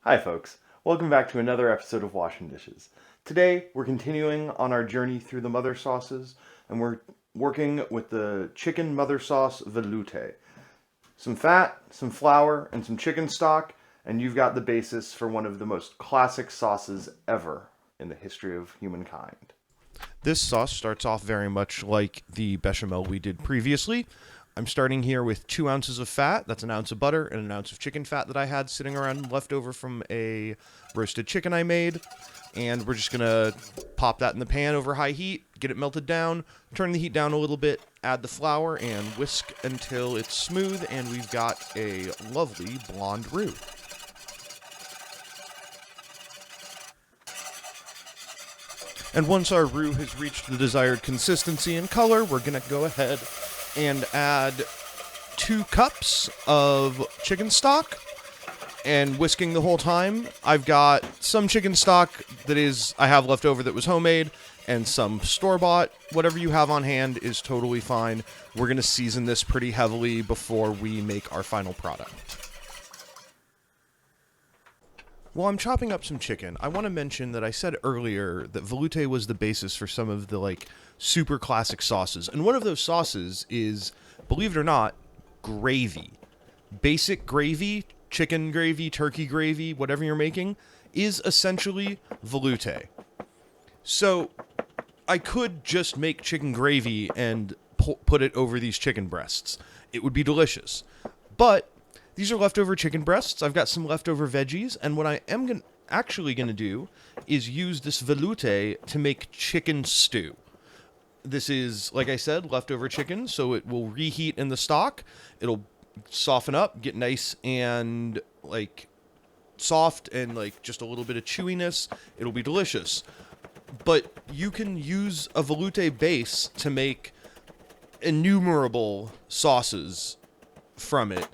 Hi folks, welcome back to another episode of Washing Dishes. Today we're continuing on our journey through the mother sauces and we're working with the chicken mother sauce veloute. Some fat, some flour, and some chicken stock, and you've got the basis for one of the most classic sauces ever in the history of humankind. This sauce starts off very much like the bechamel we did previously. I'm starting here with 2 ounces of fat. That's an ounce of butter and an ounce of chicken fat that I had sitting around left over from a roasted chicken I made. And we're just going to pop that in the pan over high heat, get it melted down, turn the heat down a little bit, add the flour, and whisk until it's smooth, and we've got a lovely blonde roux. And once our roux has reached the desired consistency and color, we're going to go ahead and add 2 cups of chicken stock and whisking the whole time. I've got some chicken stock I have left over that was homemade and some store-bought. Whatever you have on hand is totally fine. We're going to season this pretty heavily before we make our final product. While I'm chopping up some chicken, I want to mention that I said earlier that veloute was the basis for some of the super classic sauces. And one of those sauces is, believe it or not, gravy. Basic gravy, chicken gravy, turkey gravy, whatever you're making, is essentially veloute. So I could just make chicken gravy and put it over these chicken breasts. It would be delicious. But these are leftover chicken breasts. I've got some leftover veggies, and what I am actually going to do is use this veloute to make chicken stew. This is, like I said, leftover chicken, so it will reheat in the stock. It'll soften up, get nice and soft and just a little bit of chewiness. It'll be delicious. But you can use a veloute base to make innumerable sauces from it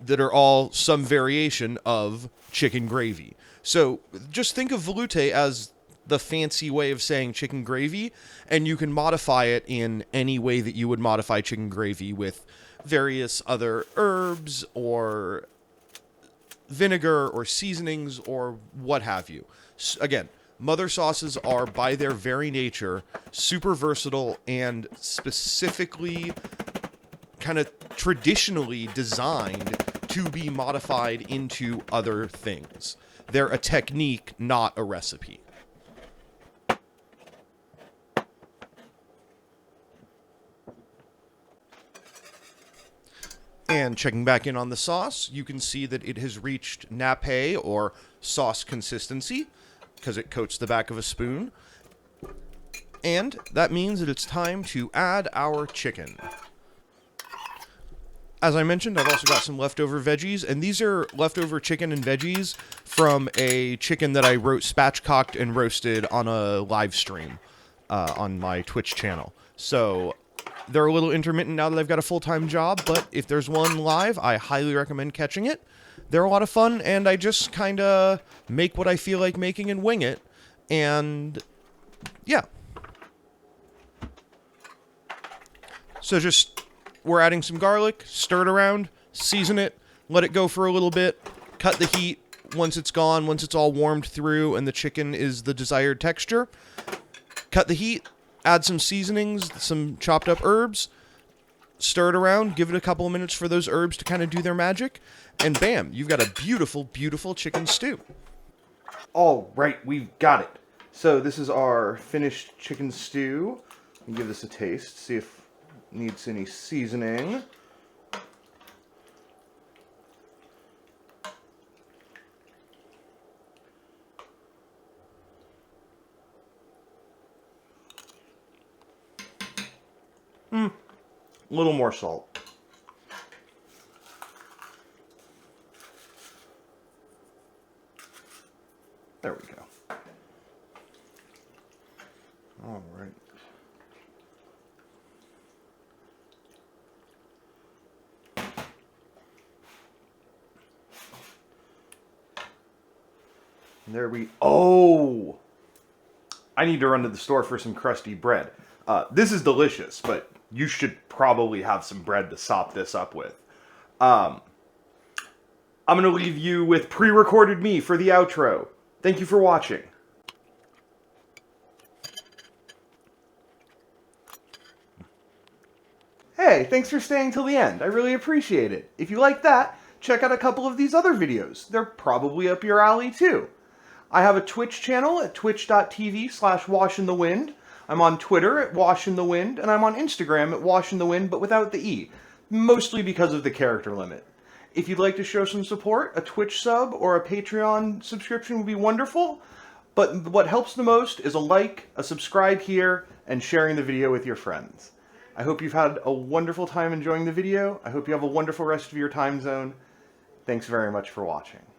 that are all some variation of chicken gravy. So just think of veloute as the fancy way of saying chicken gravy, and you can modify it in any way that you would modify chicken gravy with various other herbs or vinegar or seasonings or what have you. Again, mother sauces are, by their very nature, super versatile and specifically kind of traditionally designed to be modified into other things. They're a technique, not a recipe. And checking back in on the sauce, you can see that it has reached nappe or sauce consistency because it coats the back of a spoon. And that means that it's time to add our chicken. As I mentioned, I've also got some leftover veggies, and these are leftover chicken and veggies from a chicken that I spatchcocked and roasted on a live stream on my Twitch channel. So they're a little intermittent now that I've got a full-time job, but if there's one live, I highly recommend catching it. They're a lot of fun, and I just kind of make what I feel like making and wing it. And yeah. So we're adding some garlic, stir it around, season it, let it go for a little bit, cut the heat once it's gone, once it's all warmed through and the chicken is the desired texture. Cut the heat, add some seasonings, some chopped up herbs, stir it around, give it a couple of minutes for those herbs to kind of do their magic, and bam, you've got a beautiful, beautiful chicken stew. All right, we've got it. So this is our finished chicken stew. Let me give this a taste, see if it needs any seasoning. A little more salt. There we go. All right. There we... Oh! I need to run to the store for some crusty bread. This is delicious, but you should probably have some bread to sop this up with. I'm going to leave you with pre-recorded me for the outro. Thank you for watching. Hey, thanks for staying till the end. I really appreciate it. If you like that, check out a couple of these other videos. They're probably up your alley too. I have a Twitch channel at twitch.tv/washinthewind. I'm on Twitter at washinthewind, and I'm on Instagram at washinthewind, but without the E, mostly because of the character limit. If you'd like to show some support, a Twitch sub or a Patreon subscription would be wonderful, but what helps the most is a like, a subscribe here, and sharing the video with your friends. I hope you've had a wonderful time enjoying the video. I hope you have a wonderful rest of your time zone. Thanks very much for watching.